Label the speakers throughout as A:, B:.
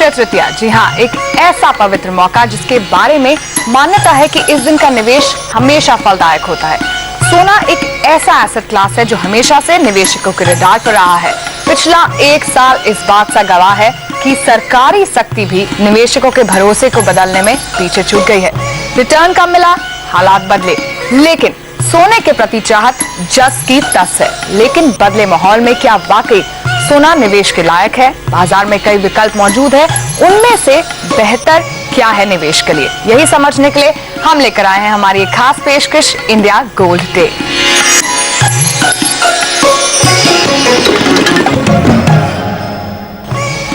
A: अक्षय तृतीया, जी हाँ, एक ऐसा पवित्र मौका जिसके बारे में मान्यता है कि इस दिन का निवेश हमेशा फलदायक होता है। सोना एक ऐसा एसेट क्लास है जो हमेशा से निवेशकों के रडार पर रहा है। पिछला एक साल इस बात का गवाह है कि सरकारी सख्ती भी निवेशकों के भरोसे को बदलने में पीछे छूट गई है। रिटर्न कम मिला, हालात बदले, लेकिन सोने के प्रति चाहत जस की तस है। लेकिन बदले माहौल में क्या वाकई सोना निवेश के लायक है? बाजार में कई विकल्प मौजूद है, उनमें से बेहतर क्या है निवेश के लिए? यही समझने के लिए हम लेकर आए हैं हमारी एक खास पेशकश, इंडिया गोल्ड डे।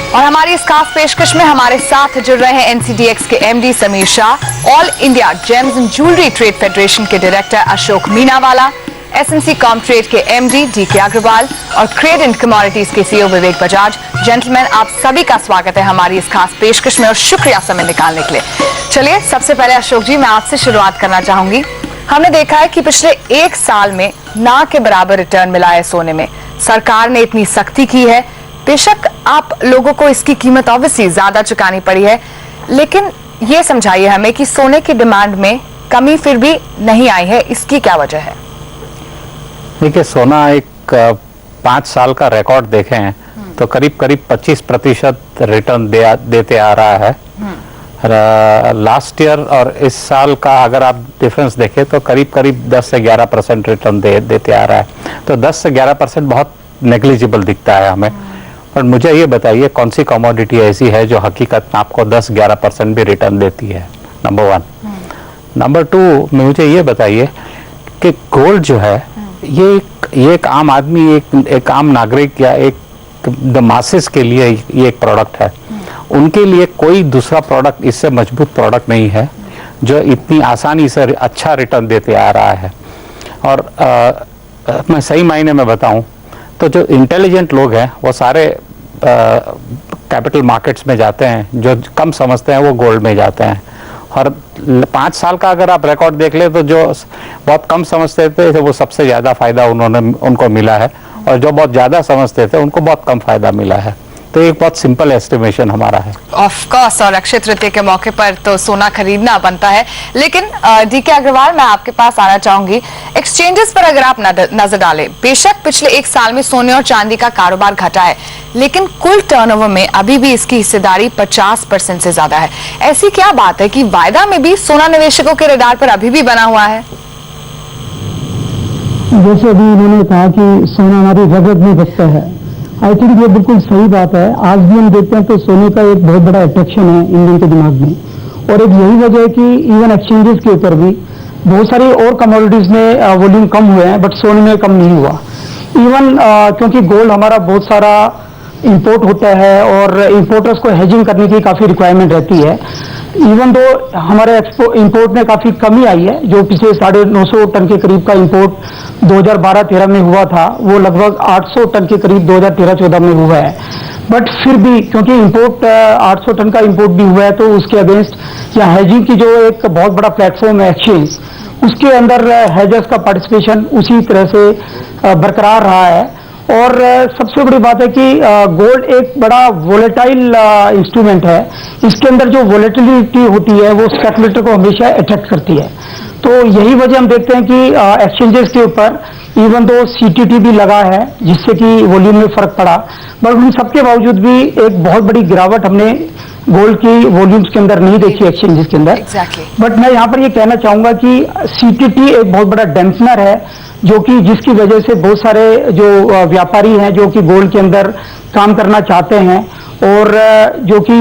A: और हमारी इस खास पेशकश में हमारे साथ जुड़ रहे हैं एनसीडीएक्स के MD Sameer Shah, all India gems and jewellery trade federation के director Ashok Meenawala, SNC Comtrade के एमडी डीके अग्रवाल और क्रेड एंड कमोडिटीज के सीईओ विवेक बजाज। जेंटलमैन, आप सभी का स्वागत है हमारी इस खास पेशकश में और शुक्रिया समय निकालने के लिए। चलिए, सबसे पहले अशोक जी, मैं आपसे शुरुआत करना चाहूंगी। हमने देखा है कि पिछले एक साल में ना के बराबर रिटर्न मिला है सोने में। सरकार ने इतनी सख्ती की है, बेशक आप लोगों को इसकी कीमत ऑब्वियसली ज्यादा चुकानी पड़ी है, लेकिन ये समझाइए हमें कि सोने की डिमांड में कमी फिर भी नहीं आई है, इसकी क्या वजह है?
B: देखिए, सोना एक 5 साल का रिकॉर्ड देखें तो करीब 25% रिटर्न देते आ रहा है। लास्ट ईयर और इस साल का अगर आप डिफरेंस देखें तो करीब 10 से 11% रिटर्न देते आ रहा है। तो 10 से 11% बहुत नेग्लिजिबल दिखता है हमें। पर मुझे ये बताइए, कौन सी कमोडिटी ऐसी है जो हकीकत में आपको 10-11% भी रिटर्न देती है? नंबर 1। नंबर 2, मुझे ये बताइए कि गोल्ड जो है ये एक आम आदमी, एक आम नागरिक या एक द मासेस के लिए ये एक प्रोडक्ट है। उनके लिए कोई दूसरा प्रोडक्ट इससे मजबूत प्रोडक्ट नहीं है जो इतनी आसानी से अच्छा रिटर्न देते आ रहा है। और मैं सही मायने में बताऊं तो जो इंटेलिजेंट लोग हैं वो सारे कैपिटल मार्केट्स में जाते हैं, जो कम समझते हैं वो गोल्ड में जाते हैं। और 5 साल का अगर आप रिकॉर्ड देख ले तो जो बहुत कम समझते थे वो सबसे ज्यादा फायदा उनको मिला है, और जो बहुत ज्यादा समझते थे उनको बहुत कम फायदा मिला है। तो एक बहुत सिंपल एस्टिमेशन हमारा है।
A: ऑफ कोर्स, और अक्षय तृतीया के मौके पर तो सोना खरीदना बनता है। लेकिन डीके अग्रवाल, मैं आपके पास आना चाहूंगी। एक्सचेंजेस पर अगर आप नजर डालें, बेशक पिछले एक साल में सोने और चांदी का कारोबार घटा है, लेकिन कुल टर्नओवर में अभी भी इसकी हिस्सेदारी 50% से ज्यादा है। ऐसी क्या बात है कि वायदा में भी सोना निवेशकों के रडार पर अभी भी बना हुआ है?
C: जैसे अभी उन्होंने कहा कि सोना हमारी रगत में बसता है, आई थिंक ये बिल्कुल सही बात है। आज भी हम देखते हैं तो सोने का एक बहुत बड़ा अट्रैक्शन है इंडियन के दिमाग में, और एक यही वजह है कि इवन एक्सचेंजेस के ऊपर भी बहुत सारी और कमोडिटीज में वॉल्यूम कम हुए हैं, बट सोने में कम नहीं हुआ। इवन क्योंकि गोल्ड हमारा बहुत सारा इंपोर्ट होता है और इंपोर्टर्स को हेजिंग करने की काफी रिक्वायरमेंट रहती है। इवन दो हमारे इंपोर्ट में काफी कमी आई है, जो पिछले 950 टन के करीब का इंपोर्ट 2012-13 में हुआ था, वो लगभग 800 टन के करीब 2013-14 में हुआ है। बट फिर भी क्योंकि इंपोर्ट 800 टन का इंपोर्ट भी हुआ है, तो उसके अगेंस्ट या हेजिंग की जो एक बहुत बड़ा प्लेटफॉर्म है एक्सचेंज, उसके अंदर हेजर्स का पार्टिसिपेशन उसी तरह से बरकरार रहा है। और सबसे बड़ी बात है कि गोल्ड एक बड़ा वोलेटाइल इंस्ट्रूमेंट है। इसके अंदर जो वोलेटिलिटी होती है वो स्पेकुलेटर को हमेशा अट्रैक्ट करती है। तो यही वजह हम देखते हैं कि एक्सचेंजेस के ऊपर इवन दो सीटीटी भी लगा है, जिससे कि वॉल्यूम में फर्क पड़ा, बट उन सबके बावजूद भी एक बहुत बड़ी गिरावट हमने गोल्ड की वॉल्यूम्स के अंदर नहीं देखी एक्सचेंजेस के अंदर। बट मैं यहाँ पर ये कहना चाहूंगा कि सीटीटी एक बहुत बड़ा डैम्पनर है, जो कि जिसकी वजह से बहुत सारे जो व्यापारी हैं जो कि गोल्ड के अंदर काम करना चाहते हैं और जो कि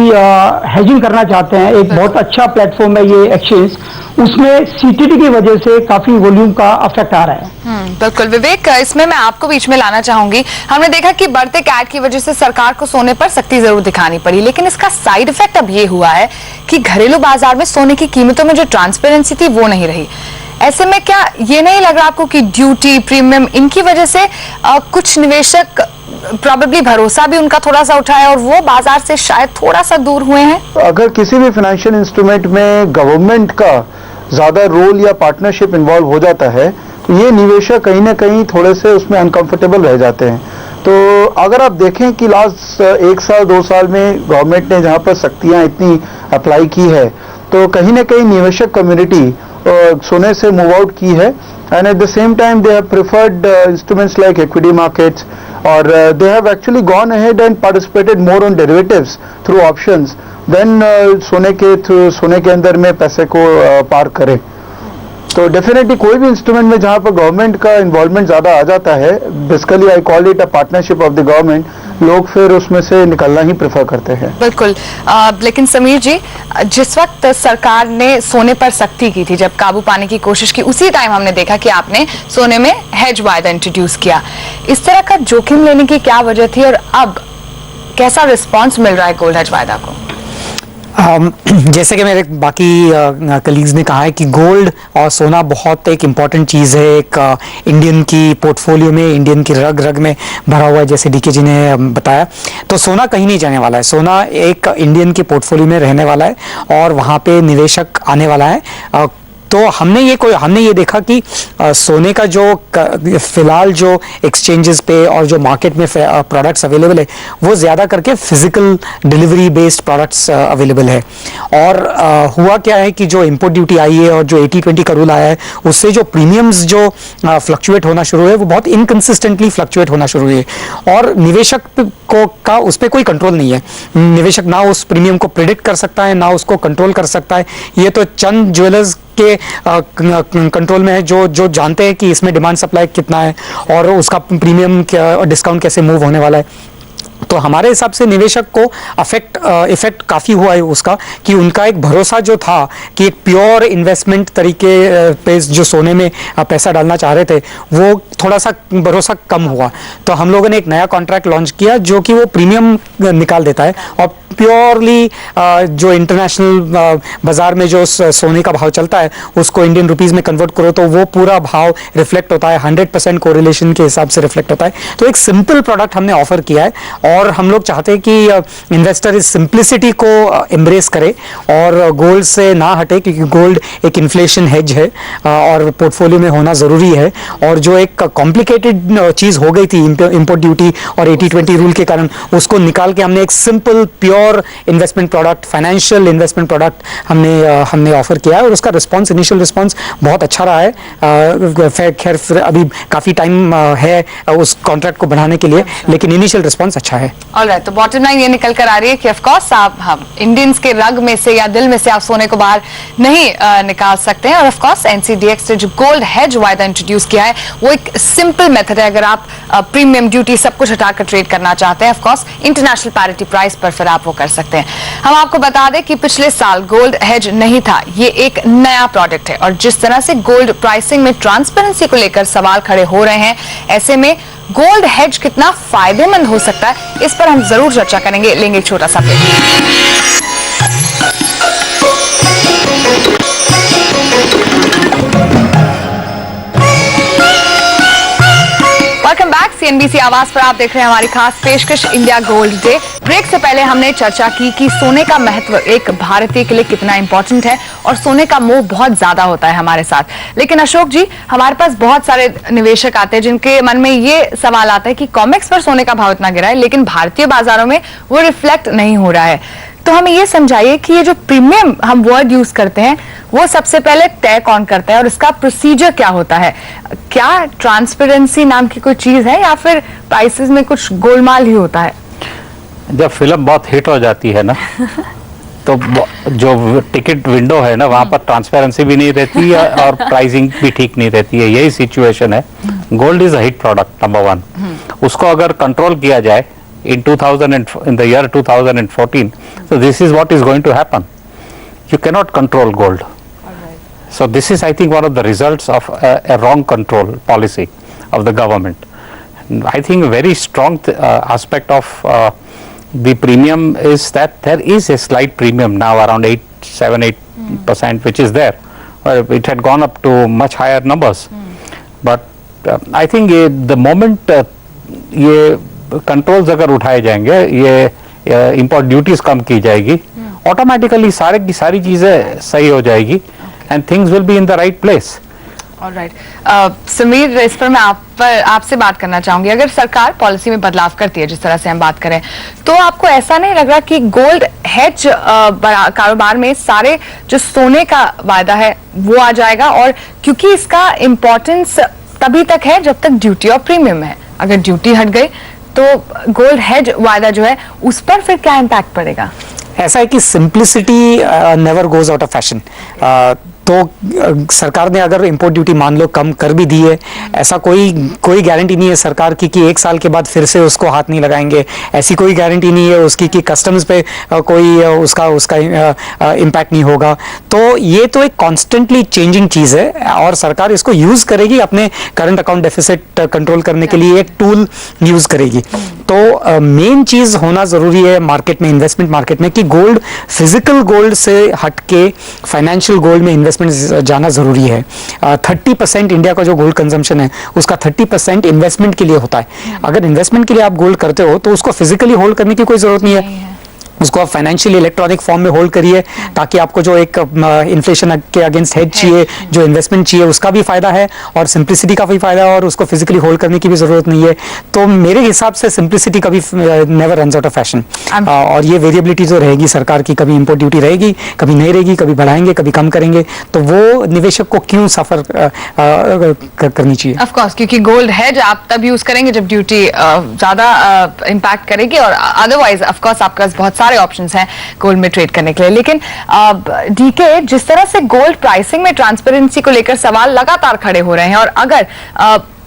C: हेजिंग करना चाहते हैं, एक बहुत अच्छा प्लेटफॉर्म है ये एक्सचेंज, उसमें सीटीटी की वजह से काफी वॉल्यूम का इफेक्ट आ रहा है।
A: बिल्कुल विवेक, इसमें मैं आपको बीच में लाना चाहूंगी। हमने देखा कि बढ़ते कैट की वजह से सरकार को सोने पर सख्ती जरूर दिखानी पड़ी, लेकिन इसका साइड इफेक्ट अब ये हुआ है कि घरेलू बाजार में सोने की कीमतों में जो ट्रांसपेरेंसी थी वो नहीं रही। ऐसे में क्या ये नहीं लग रहा आपको कि ड्यूटी, प्रीमियम, इनकी वजह से कुछ निवेशक प्रॉबेबली भरोसा भी उनका थोड़ा सा उठा है और वो बाजार से शायद थोड़ा सा दूर हुए हैं?
D: अगर किसी भी फाइनेंशियल इंस्ट्रूमेंट में गवर्नमेंट का ज्यादा रोल या पार्टनरशिप इन्वॉल्व हो जाता है, तो ये निवेशक कहीं ना कहीं थोड़े से उसमें अनकंफर्टेबल रह जाते हैं। तो अगर आप देखें कि लास्ट 1 साल 2 साल में गवर्नमेंट ने जहां पर सख्तियां इतनी अप्लाई की है, तो कहीं ना कहीं निवेशक कम्युनिटी सोने से मूव आउट की है, and at the same time they have preferred instruments like equity markets, और they have actually gone ahead and participated more on derivatives through options than सोने के अंदर में पैसे को पार करें। तो डेफिनेटली कोई भी इंस्ट्रूमेंट में जहां पर गवर्नमेंट का इन्वॉल्वमेंट ज्यादा आ जाता है, basically I call it a partnership of the government, लोग फिर उसमें से निकलना ही प्रेफर करते हैं।
A: बिल्कुल। लेकिन समीर जी, जिस वक्त सरकार ने सोने पर सख्ती की थी, जब काबू पाने की कोशिश की, उसी टाइम हमने देखा कि आपने सोने में हेज वायदा इंट्रोड्यूस किया। इस तरह का जोखिम लेने की क्या वजह थी, और अब कैसा रिस्पॉन्स मिल रहा है गोल्ड हेज वायदा को?
E: जैसे कि मेरे बाकी कलीग्स ने कहा है कि गोल्ड और सोना बहुत एक इम्पॉर्टेंट चीज़ है एक इंडियन की पोर्टफोलियो में, इंडियन की रग रग में भरा हुआ है, जैसे डीके जी ने बताया। तो सोना कहीं नहीं जाने वाला है, सोना एक इंडियन के पोर्टफोलियो में रहने वाला है और वहाँ पे निवेशक आने वाला है। तो हमने ये देखा कि सोने का जो फिलहाल जो एक्सचेंजेस पे और जो मार्केट में प्रोडक्ट्स अवेलेबल है, वो ज़्यादा करके physical delivery based products available है। और हुआ क्या है कि जो इंपोर्ट ड्यूटी आई है और जो 80-20 का रूल आया है, उससे जो प्रीमियम्स जो फ्लक्चुएट होना शुरू है, वो बहुत इनकन्सिस्टेंटली फ्लक्चुएट होना शुरू हुए, और निवेशक का उस पर कोई कंट्रोल नहीं है। निवेशक ना उस प्रीमियम को प्रिडिक्ट कर सकता है, ना उसको कंट्रोल कर सकता है। ये तो चंद ज्वेलर्स के कंट्रोल में है जो जानते हैं कि इसमें डिमांड सप्लाई कितना है और उसका प्रीमियम और डिस्काउंट कैसे मूव होने वाला है। तो हमारे हिसाब से निवेशक को इफेक्ट काफ़ी हुआ है उसका, कि उनका एक भरोसा जो था कि एक प्योर इन्वेस्टमेंट तरीके पे जो सोने में पैसा डालना चाह रहे थे, वो थोड़ा सा भरोसा कम हुआ। तो हम लोगों ने एक नया कॉन्ट्रैक्ट लॉन्च किया जो कि वो प्रीमियम निकाल देता है, और प्योरली जो इंटरनेशनल बाजार में जो सोने का भाव चलता है उसको इंडियन रुपीज़ में कन्वर्ट करो तो वो पूरा भाव रिफ्लेक्ट होता है, 100% कोरिलेशन के हिसाब से रिफ्लेक्ट होता है। तो एक सिंपल प्रोडक्ट हमने ऑफर किया है, और हम लोग चाहते हैं कि इन्वेस्टर इस सिंप्लिसिटी को एम्ब्रेस करे और गोल्ड से ना हटे, क्योंकि गोल्ड एक इन्फ्लेशन हेज है और पोर्टफोलियो में होना ज़रूरी है। और जो एक कॉम्प्लिकेटेड चीज़ हो गई थी इंपोर्ट ड्यूटी और 80-20 रूल के कारण, उसको निकाल के हमने एक simple pure investment product, financial investment product हमने ऑफर किया है, और उसका रिस्पॉन्स, इनिशियल रिस्पॉन्स बहुत अच्छा रहा है। खैर अभी काफ़ी टाइम है उस कॉन्ट्रैक्ट को बढ़ाने के लिए, लेकिन इनिशियल रिस्पॉन्स अच्छा है।
A: ऑलराइट, तो बॉटम लाइन ये निकल कर आ रही है कि ऑफ कोर्स आप हम इंडियंस के रग में से या दिल में से आप सोने को बाहर नहीं निकाल सकते हैं। और ऑफ कोर्स एनसीडीएक्स ने जो गोल्ड हेज वायदा इंट्रोड्यूस किया है, वो एक सिंपल मेथड है। अगर आप प्रीमियम ड्यूटी सब कुछ हटाकर ट्रेड करना चाहते हैं, of course international parity price पर फिर आप वो कर सकते हैं। हम आपको बता दें कि पिछले साल गोल्ड हेज नहीं था, ये एक नया प्रोडक्ट है। और जिस तरह से गोल्ड प्राइसिंग में ट्रांसपेरेंसी को लेकर सवाल खड़े हो रहे हैं, ऐसे में गोल्ड हेज कितना फायदेमंद हो सकता है, इस पर हम जरूर चर्चा करेंगे। लेंगे एक छोटा सा ब्रेक। वेलकम बैक, सीएनबीसी आवाज पर आप देख रहे हैं हमारी खास पेशकश इंडिया गोल्ड डे। ब्रेक से पहले हमने चर्चा की कि सोने का महत्व एक भारतीय के लिए कितना इंपॉर्टेंट है, और सोने का मोह बहुत ज्यादा होता है हमारे साथ। लेकिन अशोक जी, हमारे पास बहुत सारे निवेशक आते हैं जिनके मन में ये सवाल आता है कि कॉमेक्स पर सोने का भाव इतना गिरा है, लेकिन भारतीय बाजारों में वो रिफ्लेक्ट नहीं हो रहा है। तो हमें ये समझाइए कि ये जो प्रीमियम हम वर्ड यूज करते हैं, वो सबसे पहले तय कौन करता है और इसका प्रोसीजर क्या होता है? क्या ट्रांसपेरेंसी नाम की कोई चीज है, या फिर प्राइसेस में कुछ गोलमाल ही होता है?
B: जब फिल्म बहुत हिट हो जाती है ना तो जो टिकट विंडो है ना, वहाँ पर ट्रांसपेरेंसी भी नहीं रहती है और प्राइसिंग भी ठीक नहीं रहती है। यही सिचुएशन है। Gold is a hit product number 1। उसको अगर कंट्रोल किया जाए in the year 2014, so this is what is going to happen. You cannot control gold. So this is, I think, one of the results of a wrong control policy of the government. I think a very strong aspect of the premium is that there is a slight premium now, around 7-8%, which is there. It had gone up to much higher numbers. But I think the moment ये controls अगर उठाए जाएंगे, ये import duties कम की जाएगी, automatically सारी चीजें सही हो जाएगी, and things will be in the right place.
A: Alright, Sameer, इस पर मैं आपसे बात करना चाहूंगी। अगर सरकार पॉलिसी में बदलाव करती है, जिस तरह से हम बात करें, तो आपको ऐसा नहीं लग रहा कि गोल्ड हेज कारोबार में सारे जो सोने का वायदा है वो आ जाएगा? और क्योंकि इसका इंपॉर्टेंस तभी तक है जब तक ड्यूटी और प्रीमियम है। अगर ड्यूटी हट गई तो गोल्ड हेज वायदा जो है उस पर फिर क्या इम्पैक्ट पड़ेगा?
E: ऐसा है कि simplicity never goes out of fashion. तो सरकार ने अगर इंपोर्ट ड्यूटी मान लो कम कर भी दी है, ऐसा कोई गारंटी नहीं है सरकार की कि एक साल के बाद फिर से उसको हाथ नहीं लगाएंगे। ऐसी कोई गारंटी नहीं है उसकी कि कस्टम्स पे कोई उसका इम्पैक्ट नहीं होगा। तो ये तो एक कॉन्स्टेंटली चेंजिंग चीज है और सरकार इसको यूज करेगी अपने करंट अकाउंट डेफिसिट कंट्रोल करने के लिए, एक टूल यूज करेगी। तो मेन चीज होना जरूरी है मार्केट में, इन्वेस्टमेंट मार्केट में, कि गोल्ड, फिजिकल गोल्ड से हटके फाइनेंशियल गोल्ड में इन्वेस्टमेंट जाना जरूरी है। 30% इंडिया का जो गोल्ड कंजम्पशन है उसका 30% इन्वेस्टमेंट के लिए होता है। अगर इन्वेस्टमेंट के लिए आप गोल्ड करते हो तो उसको फिजिकली होल्ड करने की कोई जरूरत नहीं है, उसको आप फाइनेंशियल इलेक्ट्रॉनिक फॉर्म में होल्ड करिए, ताकि आपको जो एक इन्फ्लेशन के अगेंस्ट हेज चाहिए, जो इन्वेस्टमेंट चाहिए, उसका भी फायदा है और सिंप्लिसिटी का भी फायदा है और उसको फिजिकली होल्ड करने की भी जरूरत नहीं है। तो मेरे हिसाब से सिंप्लिसिटी कभी never runs out of fashion. और ये वेरिएबिलिटी जो रहेगी सरकार की, कभी इंपोर्ट ड्यूटी रहेगी, कभी नहीं रहेगी, कभी बढ़ाएंगे, कभी कम करेंगे, तो वो निवेशक को क्यों सफर करनी चाहिए?
A: ऑफ कोर्स, क्योंकि गोल्ड हेज आप तब यूज करेंगे जब ड्यूटी ज्यादा इम्पैक्ट करेगी, और अदरवाइज ऑफ कोर्स आपके पास बहुत सारे ऑप्शंस हैं गोल्ड में ट्रेड करने के लिए। लेकिन डीके, जिस तरह से गोल्ड प्राइसिंग में ट्रांसपेरेंसी को लेकर सवाल लगातार खड़े हो रहे हैं, और अगर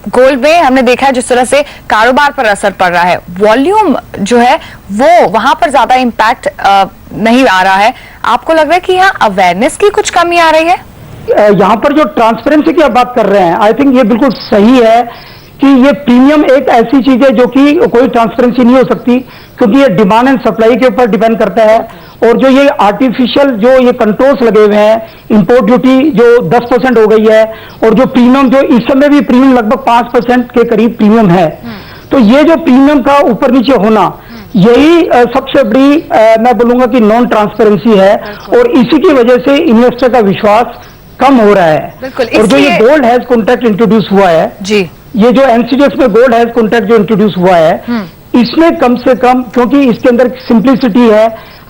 A: गोल्ड में हमने देखा है जिस तरह से कारोबार पर असर पड़ रहा है, वॉल्यूम जो है वो वहां पर ज्यादा इम्पैक्ट नहीं आ रहा है, आपको लग रहा है कि यहाँ अवेयरनेस की कुछ कमी आ रही है?
C: यहाँ पर जो ट्रांसपेरेंसी की आप बात कर रहे हैं, आई थिंक ये बिल्कुल सही है कि ये प्रीमियम एक ऐसी चीज है जो कि कोई ट्रांसपेरेंसी नहीं हो सकती, क्योंकि ये डिमांड एंड सप्लाई के ऊपर डिपेंड करता है। और जो ये आर्टिफिशियल जो ये कंट्रोल्स लगे हुए हैं, इंपोर्ट ड्यूटी जो 10% हो गई है, और जो प्रीमियम, जो इस समय भी प्रीमियम लगभग 5% के करीब प्रीमियम है, तो ये जो प्रीमियम का ऊपर नीचे होना, यही सबसे बड़ी मैं बोलूंगा कि नॉन ट्रांसपेरेंसी है, और इसी की वजह से इन्वेस्टर का विश्वास कम हो रहा है। और जो ये गोल्ड हैज कॉन्ट्रैक्ट इंट्रोड्यूस हुआ है
A: जी,
C: ये जो एनसीडीएक्स में गोल्ड हैज कॉन्ट्रैक्ट जो इंट्रोड्यूस हुआ है, इसमें कम से कम, क्योंकि इसके अंदर सिंप्लिसिटी है,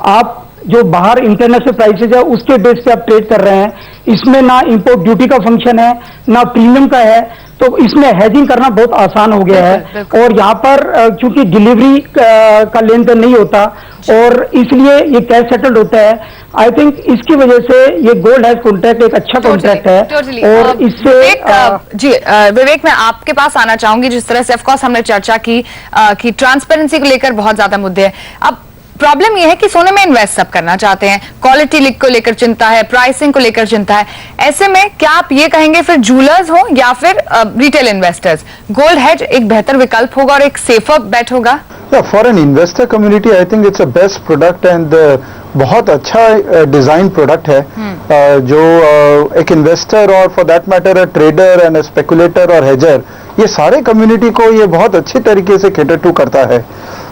C: आप जो बाहर इंटरनेशनल प्राइसेज है उसके बेस पे आप ट्रेड कर रहे हैं, इसमें ना इंपोर्ट ड्यूटी का फंक्शन है ना प्रीमियम का है, तो इसमें हेजिंग करना बहुत आसान हो गया है। और यहाँ पर क्योंकि डिलीवरी का लेन देन नहीं होता और इसलिए ये कैश सेटल्ड होता है, आई थिंक इसकी वजह से ये गोल्ड हैज कॉन्ट्रैक्ट एक अच्छा कॉन्ट्रैक्ट है। और इससे
A: विवेक, मैं आपके पास आना चाहूंगी। जिस तरह से ऑफ कोर्स हमने चर्चा की कि ट्रांसपेरेंसी को लेकर बहुत ज्यादा मुद्दे हैं। अब प्रॉब्लम यह है कि सोने में इन्वेस्ट सब करना चाहते हैं, क्वालिटी को लेकर चिंता है, प्राइसिंग को लेकर चिंता है। ऐसे में क्या आप ये कहेंगे फिर ज्वेलर्स हो या फिर रिटेल इन्वेस्टर्स, गोल्ड हेज एक बेहतर विकल्प होगा और एक सेफर बेट होगा?
D: For an investor community I think it's a best product and बहुत अच्छा डिजाइन प्रोडक्ट है जो एक इन्वेस्टर और for that matter a trader and a speculator और हेजर, ये सारे कम्युनिटी को ये बहुत अच्छे तरीके से कैटर टू करता है।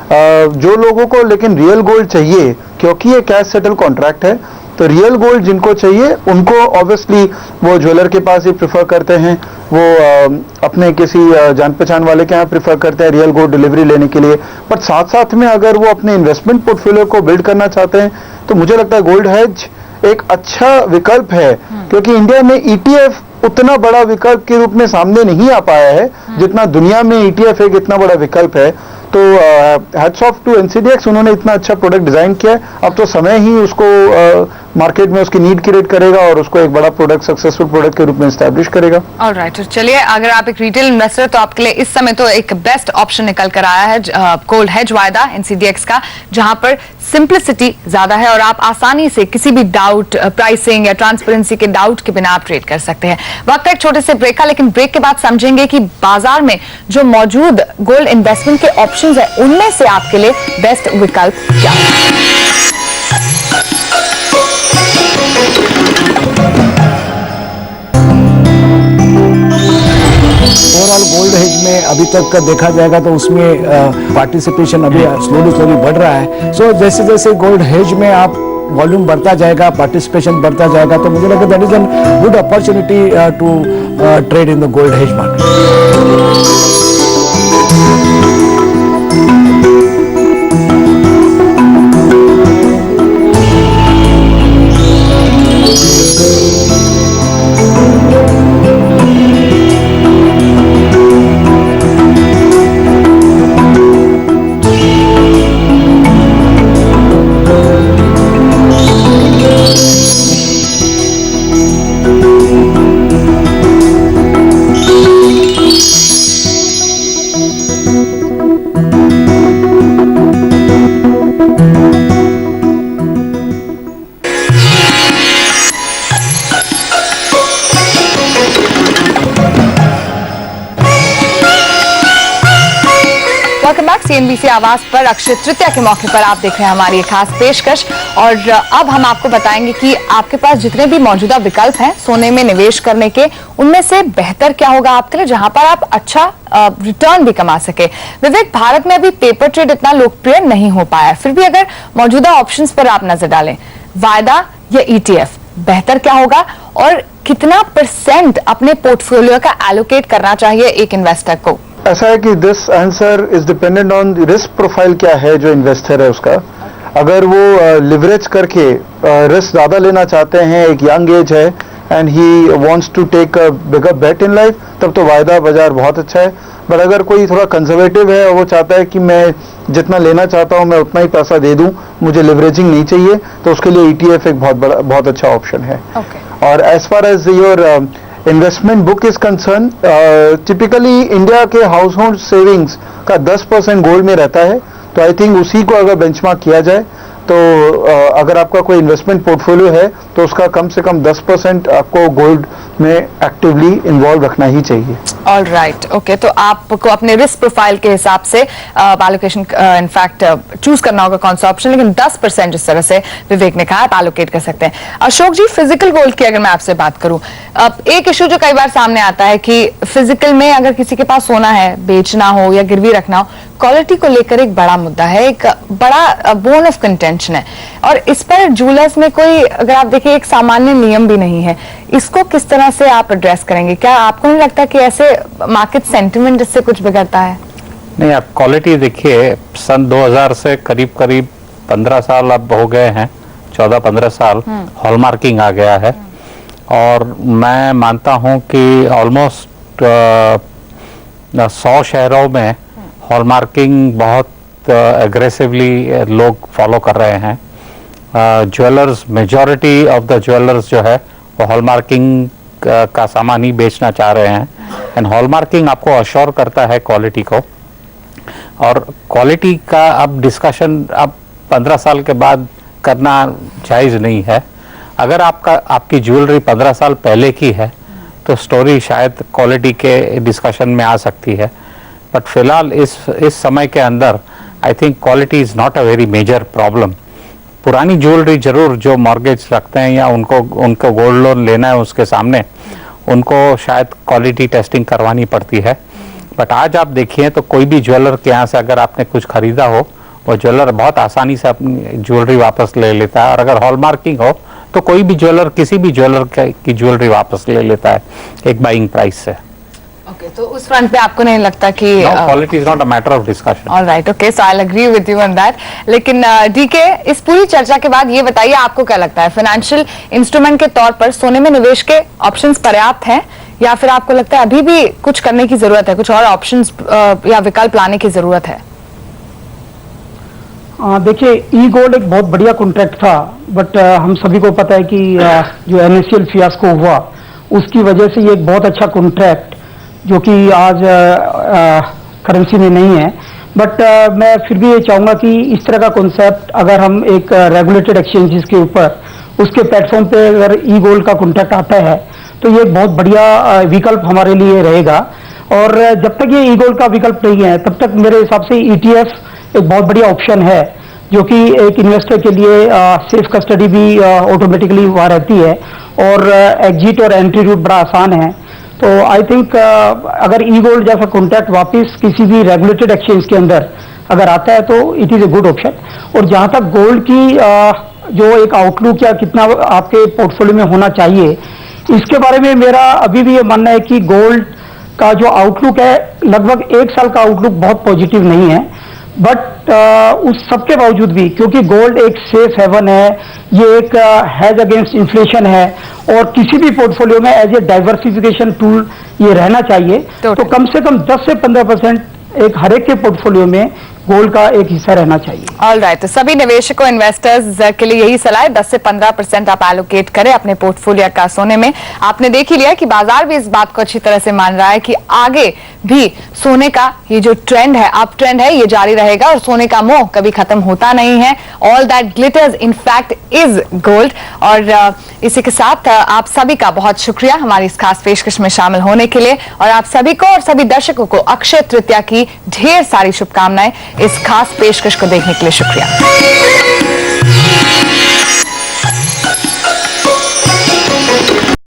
D: जो लोगों को लेकिन रियल गोल्ड चाहिए, क्योंकि ये कैश सेटल कॉन्ट्रैक्ट है, तो रियल गोल्ड जिनको चाहिए उनको ऑब्वियसली वो ज्वेलर के पास ही प्रेफर करते हैं, वो अपने किसी जान पहचान वाले के यहाँ प्रेफर करते हैं रियल गोल्ड डिलीवरी लेने के लिए। बट साथ साथ में अगर वो अपने इन्वेस्टमेंट पोर्टफोलियो को बिल्ड करना चाहते हैं तो मुझे लगता है गोल्ड हेज एक अच्छा विकल्प है, क्योंकि इंडिया में ईटीएफ उतना बड़ा विकल्प के रूप में सामने नहीं आ पाया है जितना दुनिया में ईटीएफ एक इतना बड़ा विकल्प है। तो हैट्स ऑफ टू एनसीडीएक्स, उन्होंने इतना अच्छा प्रोडक्ट डिजाइन किया है। अब तो समय ही उसको मार्केट में उसकी नीड क्रिएट करेगा और उसको एक बड़ा प्रोडक्ट, सक्सेसफुल प्रोडक्ट के रूप में एस्टैब्लिश करेगा।
A: ऑलराइट, चलिए, अगर आप एक रिटेल इन्वेस्टर तो आपके लिए इस समय तो एक बेस्ट ऑप्शन निकल कर आया है गोल्ड हेज वायदा एनसीडीएक्स का, जहां पर सिंप्लिसिटी ज्यादा है और आप आसानी से किसी भी डाउट, प्राइसिंग या ट्रांसपेरेंसी के डाउट के बिना आप ट्रेड कर सकते हैं। वक्त एक छोटे से ब्रेक का, लेकिन ब्रेक के बाद समझेंगे कि बाजार में जो मौजूद गोल्ड इन्वेस्टमेंट के ऑप्शंस है उनमें से आपके लिए बेस्ट विकल्प क्या है।
F: ओवरऑल गोल्ड हेज में अभी तक का देखा जाएगा तो उसमें पार्टिसिपेशन अभी स्लोली बढ़ रहा है। सो जैसे जैसे गोल्ड हेज में आप वॉल्यूम बढ़ता जाएगा, पार्टिसिपेशन बढ़ता जाएगा, तो मुझे लगता है that is an good opportunity to trade in the gold hedge market.
A: CNBC आवाज पर अक्षय तृतीया के मौके पर आप देख रहे हैं हमारी खास पेशकश। और अब हम आपको बताएंगे कि आपके पास जितने भी मौजूदा विकल्प हैं सोने में निवेश करने के, उनमें से बेहतर क्या होगा आपके लिए जहां पर आप अच्छा रिटर्न भी कमा सके। विवेक, भारत में अभी पेपर ट्रेड इतना लोकप्रिय नहीं हो पाया है, फिर भी अगर मौजूदा ऑप्शंस पर आप नजर डालें, वायदा या ETF, बेहतर क्या होगा और कितना % अपने पोर्टफोलियो का एलोकेट करना चाहिए एक इन्वेस्टर को?
D: ऐसा है कि this answer is dependent on risk profile क्या है जो इन्वेस्टर है उसका। अगर वो लिवरेज करके रिस्क ज्यादा लेना चाहते हैं, एक यंग एज है and he wants to take a bigger bet in life, तब तो वायदा बाजार बहुत अच्छा है। बट अगर कोई थोड़ा कंजर्वेटिव है और वो चाहता है कि मैं जितना लेना चाहता हूं मैं उतना ही पैसा दे दूं, मुझे लिवरेजिंग नहीं चाहिए, तो उसके लिए ETF एक बहुत अच्छा ऑप्शन है। और as far as your investment book is concern, typically India के हाउस होल्ड सेविंग्स का 10% गोल्ड में रहता है, तो आई थिंक उसी को अगर बेंचमार्क किया जाए तो अगर आपका कोई इन्वेस्टमेंट पोर्टफोलियो है तो उसका कम से कम 10% आपको गोल्ड में एक्टिवली इन्वॉल्व रखना ही चाहिए।
A: ऑल राइट, ओके, तो आपको अपने रिस्क प्रोफाइल के हिसाब से एलोकेशन इनफैक्ट चूज करना होगा कौन सा ऑप्शन, लेकिन 10% जिस तरह से विवेक ने कहा आप एलोकेट कर सकते हैं। अशोक जी, फिजिकल गोल्ड की अगर मैं आपसे बात करूं, एक इशू जो कई बार सामने आता है कि फिजिकल में अगर किसी के पास सोना है, बेचना हो या गिरवी रखना हो, क्वालिटी को लेकर एक बड़ा मुद्दा है, एक बड़ा बोन ऑफ कंटेंशन है, और इस पर ज्वेलर्स में कोई, अगर आप देखिए, एक सामान्य नियम भी नहीं है। इसको किस तरह से आप एड्रेस करेंगे? क्या आपको नहीं लगता कि ऐसे मार्केट सेंटिमेंट इससे कुछ बिगड़ता है?
B: नहीं, आप क्वालिटी देखिए, सन 2000 से करीब 15 साल अब हो गए हैं, 14-15 साल हॉलमार्किंग आ गया है, और मैं मानता हूं कि ऑलमोस्ट 100 शहरों में हॉलमार्किंग बहुत एग्रेसिवली लोग फॉलो कर रहे हैं। Jewellers, majority of the jewellers जो है वो हॉलमार्किंग का सामान ही बेचना चाह रहे हैं, एंड हॉलमार्किंग आपको अश्योर करता है क्वालिटी को। और क्वालिटी का अब डिस्कशन अब 15 साल के बाद करना जायज़ नहीं है। अगर आपकी ज्वेलरी 15 साल पहले की है तो स्टोरी शायद क्वालिटी के डिस्कशन में आ सकती है, बट फिलहाल इस समय के अंदर I think quality is not a very major problem. पुरानी ज्वेलरी जरूर जो मॉर्गेज रखते हैं या उनको गोल्ड लोन लेना है उसके सामने, उनको शायद क्वालिटी टेस्टिंग करवानी पड़ती है। बट आज आप देखिए तो कोई भी ज्वेलर के यहाँ से अगर आपने कुछ खरीदा हो, वो ज्वेलर बहुत आसानी से अपनी ज्वेलरी वापस ले लेता है, और अगर हॉलमार्किंग हो तो कोई भी ज्वेलर किसी भी ज्वेलर की ज्वेलरी वापस ले लेता है एक बाइंग प्राइस से।
A: ओके, तो उस फ्रंट पे आपको नहीं लगता कि
B: quality is not a matter of discussion?
A: All right, okay, so I agree with you on that. लेकिन डीके, इस पूरी चर्चा के बाद ये बताइए, आपको क्या लगता है, फाइनेंशियल इंस्ट्रूमेंट के तौर पर सोने में निवेश के ऑप्शंस पर्याप्त हैं, या फिर आपको लगता है अभी भी कुछ करने की जरूरत है, कुछ और ऑप्शंस या विकल्प लाने की जरूरत है?
C: देखिए, ई गोल्ड एक बहुत बढ़िया कॉन्ट्रैक्ट था, बट हम सभी को पता है कि जो NSCL फियास्को हुआ उसकी वजह से ये एक बहुत अच्छा कॉन्ट्रैक्ट जो कि आज करेंसी में नहीं है। बट मैं फिर भी ये चाहूँगा कि इस तरह का कॉन्सेप्ट अगर हम एक रेगुलेटेड एक्सचेंजेस के ऊपर उसके प्लेटफॉर्म पे अगर ई गोल्ड का कॉन्ट्रैक्ट आता है तो ये एक बहुत बढ़िया विकल्प हमारे लिए रहेगा। और जब तक ये ई गोल्ड का विकल्प नहीं है तब तक मेरे हिसाब से ETF एक बहुत बढ़िया ऑप्शन है, जो कि एक इन्वेस्टर के लिए सेफ कस्टडी भी ऑटोमेटिकली वहाँ रहती है, और एग्जिट और एंट्री रूट बड़ा आसान है। तो आई थिंक अगर ई गोल्ड जैसा कॉन्ट्रैक्ट वापस किसी भी रेगुलेटेड एक्सचेंज के अंदर अगर आता है तो it is a good option. और जहाँ तक गोल्ड की जो एक आउटलुक या कितना आपके पोर्टफोलियो में होना चाहिए, इसके बारे में मेरा अभी भी ये मानना है कि गोल्ड का जो आउटलुक है, लगभग 1 साल का आउटलुक बहुत पॉजिटिव नहीं है, बट उस सबके बावजूद भी, क्योंकि गोल्ड एक सेफ हेवन है, ये एक हेज अगेंस्ट इन्फ्लेशन है, और किसी भी पोर्टफोलियो में एज ए डाइवर्सिफिकेशन टूल ये रहना चाहिए। तो कम से कम 10 से 15% एक हर एक के पोर्टफोलियो में गोल्ड का एक हिस्सा रहना चाहिए।
A: ऑल राइट, तो सभी निवेशकों, इन्वेस्टर्स के लिए यही सलाह है, 10 से 15% आप एलोकेट करें अपने पोर्टफोलियो का सोने में। आपने देख ही लिया कि बाजार भी इस बात को अच्छी तरह से मान रहा है कि आगे भी सोने का ये जो ट्रेंड है, अप ट्रेंड है, ये जारी रहेगा और सोने का मोह कभी खत्म होता नहीं है। All that glitters in fact is gold. और इसी के साथ आप सभी का बहुत शुक्रिया हमारी इस खास पेशकश में शामिल होने के लिए, और आप सभी को और सभी दर्शकों को अक्षय तृतीया की ढेर सारी शुभकामनाएं। इस खास पेशकश को देखने के लिए शुक्रिया।